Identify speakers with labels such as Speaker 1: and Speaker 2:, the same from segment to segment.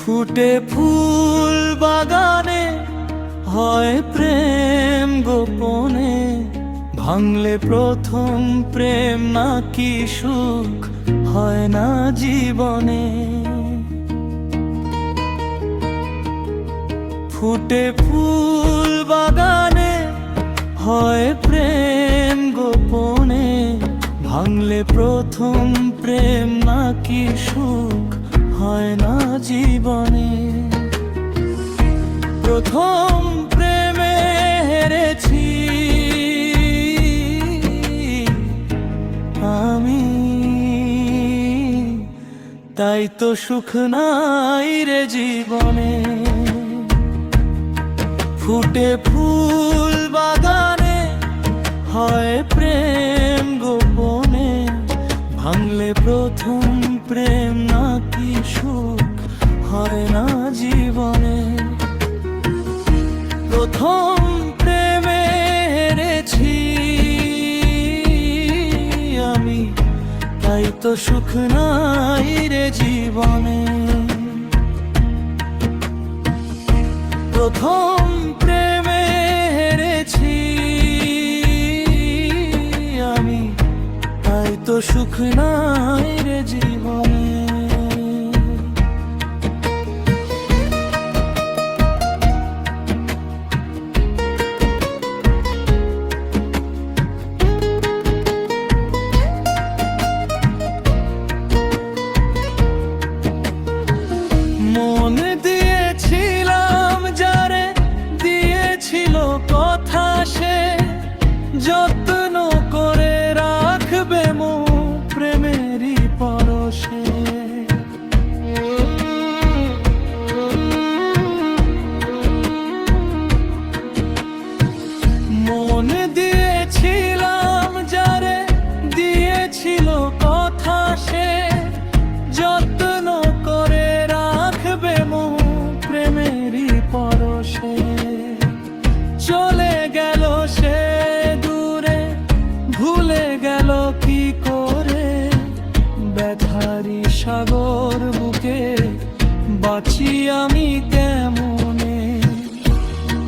Speaker 1: ফুটে ফুল বাগানে হয় প্রেম গোপনে, ভাঙলে প্রথম প্রেম নাকি সুখ হয় না জীবনে। ফুটে ফুল বাগানে হয় প্রেম গোপনে, ভাঙলে প্রথম প্রেম নাকি সুখ হয় না জীবনে। প্রথম প্রেমে হেরেছি আমি, তাই তো সুখ নাই রে জীবনে। ফুটে ফুল বাগানে হয় প্রেম গোপনে, ভাঙলে প্রথম প্রেম নাকি সুখ হয় না জীবনে। প্রথম প্রেমে হেরেছি আমি, তাই তো সুখ নাই রে জীবনে। প্রথম প্রেমে হেরেছি আমি, তাই তো সুখ নাই রে জীবনে। মন দিয়েছিলাম যারে, দিয়েছিল কথা সে, যত্ন করে রাখবে মুখ প্রেমেরই পরশে। মন দিয়েছিলাম যারে, দিয়েছিল কথা সে, যত্ন করে রাখবে মুখ প্রেমেরই পরশে। চলে গেল সে দূরে, ভুলে গেল কি করে, ব্যথারি সাগর বুকে বাঁচি আমি কেমনে।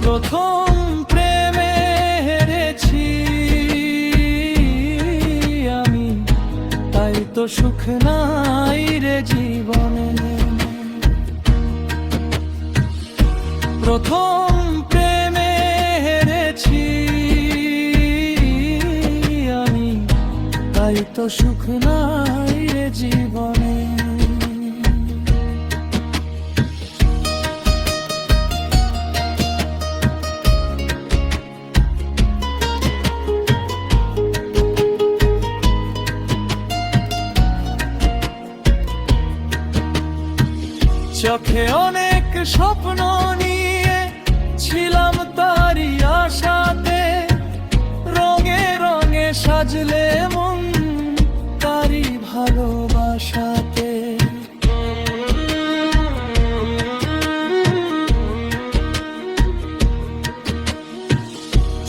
Speaker 1: প্রথম প্রেমে হেরেছি আমি, তাই তো সুখ নাই রে জীবনে। প্রথম প্রেমে হেরেছি আমি, তাই তো সুখ নাই রে জীবনে। চোখে অনেক স্বপ্ন নিয়ে ছিলাম তারি আশাতে, রঙে রঙে সাজলে মন তারি ভালোবাসাতে।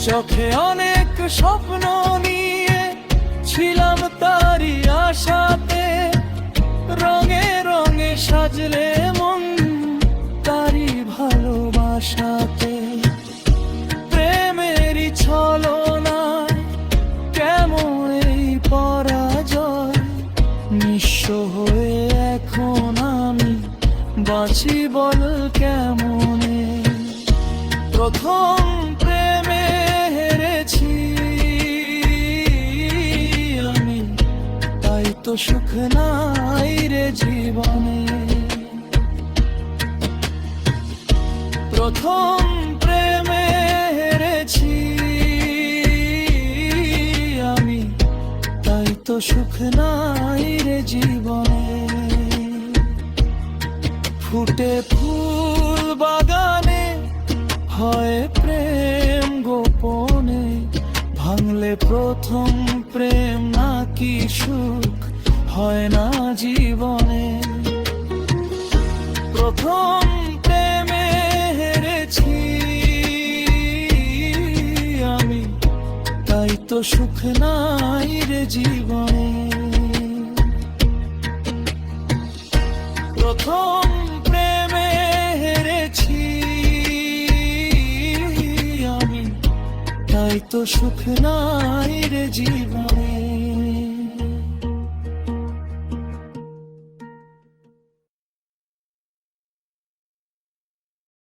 Speaker 1: চোখে অনেক স্বপ্ন নিয়ে ছিলাম তারি আশাতে, রঙে রঙে সাজলে মন তারি ভালোবাসাতে। প্রেমেরই ছলনায় কেমন এই পরাজয়, নিঃস্ব হয়ে এখন আমি বাঁচি বল কেমনে। প্রথম প্রেমে হেরেছি আমি, তাই তো সুখ নাই রে জীবনে। প্রথম প্রেমে হেরেছি আমি, তাই তো সুখ নাই রে জীবনে। ফুটে ফুল বাগানে হয় প্রেম গোপনে, ভাঙলে প্রথম প্রেম নাকি সুখ হয় না জীবনে। প্রথম প্রেমে হেরেছি আমি, তাই তো সুখ নাই রে জীবনে। প্রথম প্রেমে তাই তো সুখ নাই রে জীবনে।